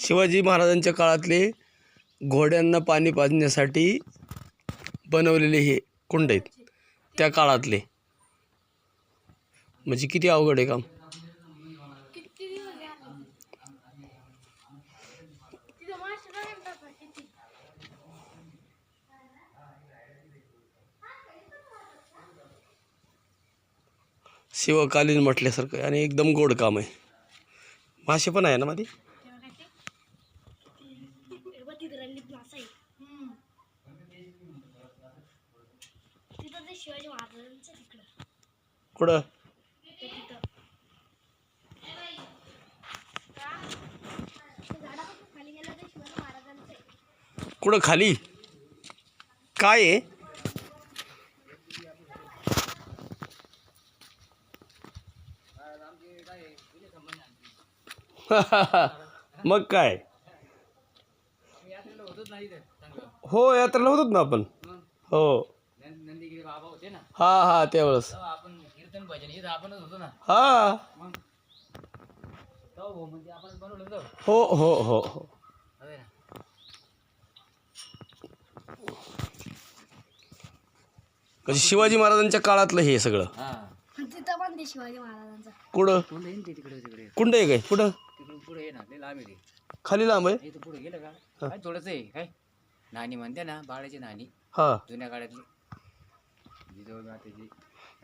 शिवाजी महाराजांच्या काळातले घोड्यांना पाणी पाजण्यासाठी बनवलेले हे कुंड आहेत त्या काळातले. म्हणजे किती अवघड आहे काम. शिवकालीन म्हटल्यासारखं आणि एकदम गोड काम आहे. मासे पण आहे ना मध्ये. कुठं कुठं खाली काय आहे. मग काय हो यात्रेला होतो ना आपण. हो हा हा त्यावेळेस हा हो हो हो हो. म्हणजे शिवाजी महाराजांच्या काळातलं हे सगळं. शिवाजी महाराजांचा कुठं कुंड आहे काय. कुठं खाली लांब आहे. पुढे गेलं का काय थोडंच आहे काय नाणी म्हणते ना बाळाची नाणी हा जुन्या काळातली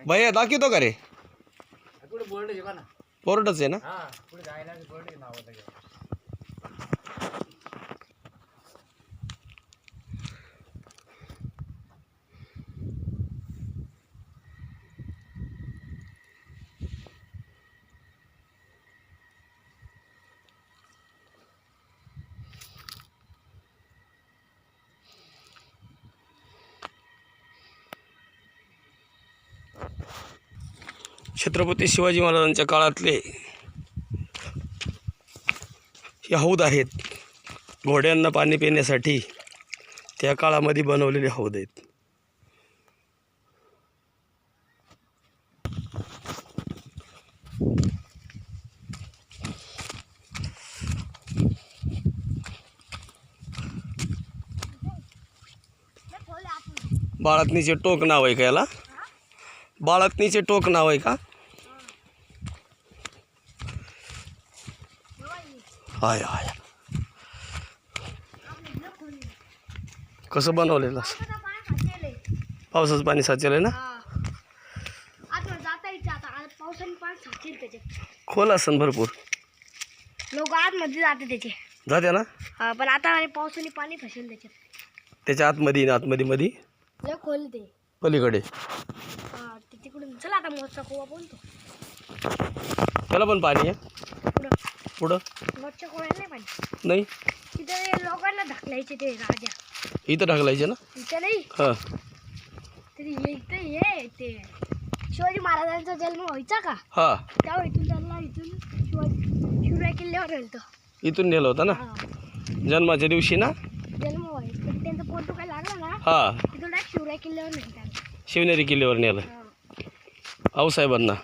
भैया दाखवतो का रे. पुढे बोर्ड आहे ना बोर्डच आहे ना. हा पुढे जायला बोर्ड आहे नावाचं. छत्रपती शिवाजी महाराजांच्या काळातले हे हौद आहेत. घोड्यांना पाणी पिण्यासाठी त्या काळामध्ये बनवलेले हौद आहेत. बाळातनीचे टोक नाव आहे का याला. बाळातनीचे टोक नाव आहे का. हाय हाय कसं बनवलेलं. पावसाचं पाणी साचेल ना. खोल असन भरपूर. लोक आतमध्ये जाते त्याचे जाते ना. पण आता पावसाने पाणी फसेल त्याच्या आतमध्ये आतमध्ये मध्ये लय खोल ते पलीकडे. तिकडून चला आता मोठा कोवा बोलतो. त्याला पण पाणी आहे पुढं. मोठ्या कोव्याला नाही पाणी. नाही तिथे लोकांना ढकलायचे ते राजा. इथं ढकलायचे ना. इथं नाही हां तरी इथं हे ते शिवाजी महाराजांचा जन्म व्हायचा का हां तेव्हा इथून त्यांना इथून शिवराय किल्ल्यावर नेलं. इथून नेलं होतं ना जन्माच्या दिवशी ना. जन्म व्हायचं त्यांचा फोटो काय लागला ना हां तिथून डायरेक्ट शिवराय किल्ल्यावर नेलं त्यांना. शिवनेरी किल्ल्यावर नेलं आऊसाहेबांना.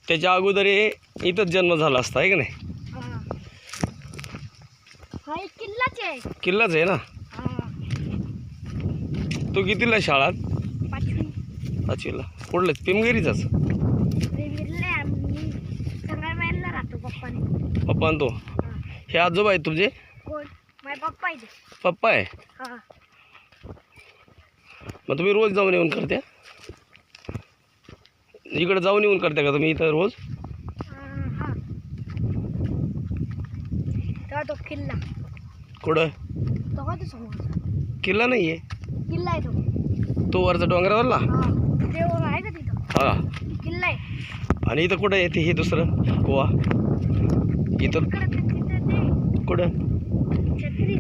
त्याच्या अगोदर इथंच जन्म झाला असता आहे का नाही. हा एक किल्लाच आहे. किल्लाच आहे ना. तो कितीला शाळात. 5वीला कुठलंच पिमगिरीचाच. संगमनेरला राहतो पप्पाने. पप्पा तो हे आजोबा आहेत तुझे. कोण माझे पप्पा आहे. पप्पा आहे. मग तुम्ही रोज जाऊन येऊन करते. इकडे जाऊन येऊन करते का तुम्ही इथं रोज. तो किल्ला कुठं. तो का तो समोर किल्ला नाही आहे. किल्ला आहे तो वरचा डोंगरावरला. ते आहे का तिथं. हां किल्ला आहे. आणि इथं कुठं येते हे दुसरं गोवा इथं कुठं. छत्री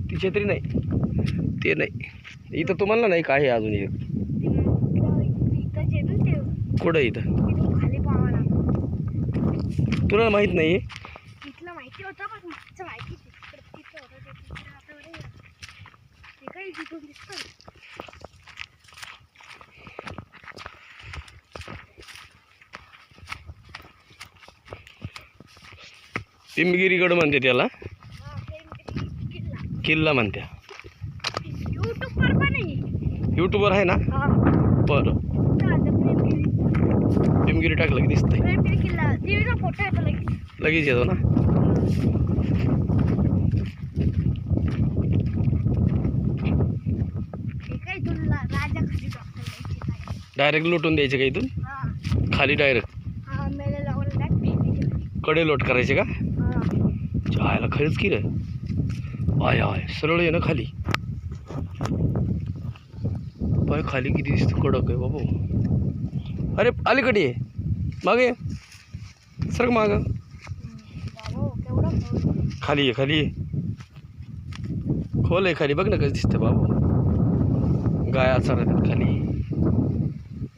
ती छत्री नाही ते नाही. इथं तुम्हाला नाही काय अजून एक कुठं इथं खाली पावाला. तुला माहित नाही. इथलं माहिती होतं पण मागचं माहिती तिथं होतं ते काही तिथून दिसतं. पिंपगिरीगड म्हणते त्याला, हा, प्रेमगिरी किल्ला. किल्ला म्हणत्या. यूट्यूबवर पण आहे. यूट्यूबवर आहे ना. हा, बरं, काय ते प्रेमगिरी. पिंपगिरी टाकलं की दिसतंय, प्रेमगिरी किल्ला टीव्हीला फोटो येतो लगेच. लगेच येतो ना. हे काय तुला राजा खाली डॉक्टर काय. डायरेक्ट लोटून द्यायचे का इथून हा खाली? डायरेक्ट हा, मेले लावून टाक टीव्ही. कडे लोट करायचे का? हा, जायला खरंच की रे. आय आय सरळ आहे ना खाली. पाय खाली किती दिसतं, कडक आहे बाबू. अरे अलीकडे ये, मागे ये. सरक माग. बाबो केवढं खोल. खाली ये, खाली ये. खोल आहे खाली, बघ ना कसं दिसतं बाबू. गाया चालतात खाली.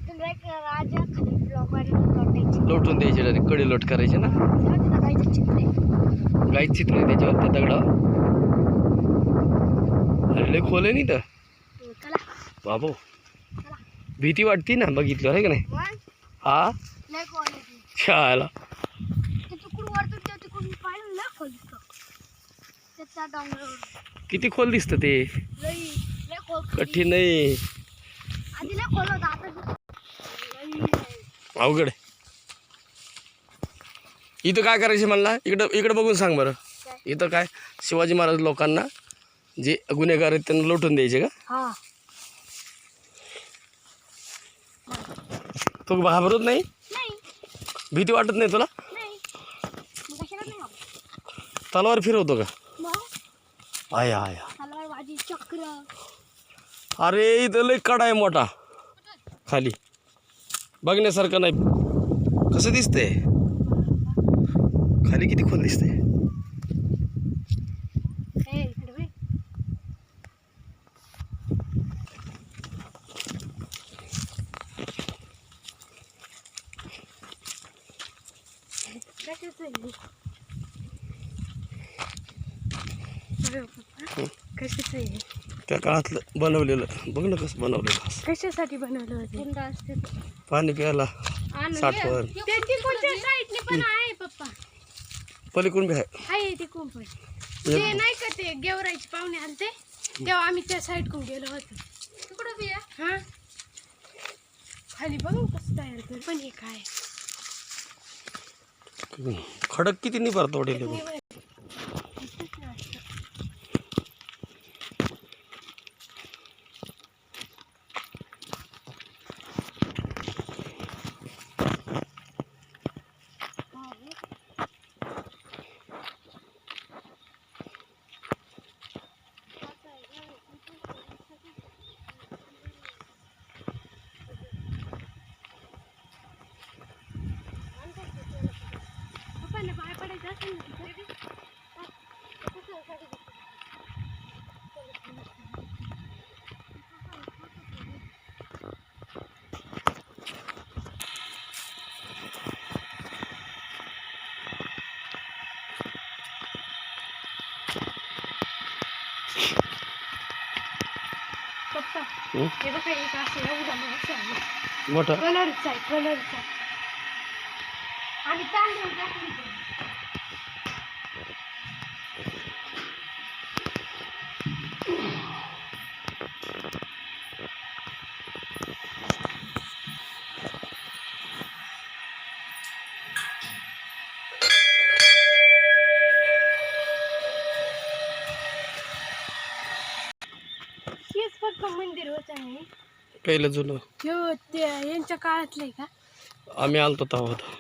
तुला एक राजा खाली ब्लॉकवर लोटायची. लोटून द्यायचे डायरेक्ट, कडे लोट करायचे ना. तिथं काहीच चित्र आहे. गाईच चित्र आहे त्याच्यावर, त्या दगडावर. अरे लय खोल आहे नाही तर चला बाबू. भीती वाटते ना बघितलं आहे का नाही. मग हा लय खोल आहे ती. शाळा ते तिकडून वरतून ते तिकडून पाहिलं लय खोल दिसतं. त्याच्या डोंगरावर किती खोल दिसतं ते. लय लय खोल. कठीण नाही, आधी लय खोल होतं, आता लय अवघड आहे. इथं काय करायचे मला, इकडं बघून सांग बरं. इथं काय शिवाजी महाराज लोकांना जे गुन्हेगार आहेत त्यांना लोटून द्यायचे का? हा. तू घाबरत नाही? नाही भीती वाटत नाही तुला? नाही मग कशाला नाही आवडत? तलवार फिरवतो का? मग आय आय. तलवार बाजी चक्र. अरे इथं लय कडा आहे मोठा खाली, बघण्यासारखं नाही. कसं दिसतंय खाली, किती खोल दिसतंय. हे इकडे बघ. कशाचं आहे हे? अरे बाबा, कशाचं आहे हे? त्या काळातलं बनवलेलं, बघ ना कसं बनवलेलं. कशासाठी बनवलं होतं? कुंड असते पाणी प्यायला साठवण. त्यांची कोणत्या साईडने पण आहे पप्पा. पलीकडून बी आहे. आहे ते कुंपण. ते नाही का ते गेवरायचे पाहुणे आलते तेव्हा आम्ही त्या साईडकडून गेलो होतो. तिकडं बी आहे. हा खाली बघू कसं तयार कर. पण हे काय खडक किती निभार तोडेल. पप्पांना पाय पडायचं असेल ना तिथे. पप्पा हे बघा एक असं एवढा माणूस आहे. मोठा कलरचा आहे, कलरचा. आणि तांदूळ टाकली पण. हेच फक्त मंदिर होत आहे. पहिलं जुनं हे ते यांच्या काळातलं आहे का? आम्ही आलतो तेव्हा होतं.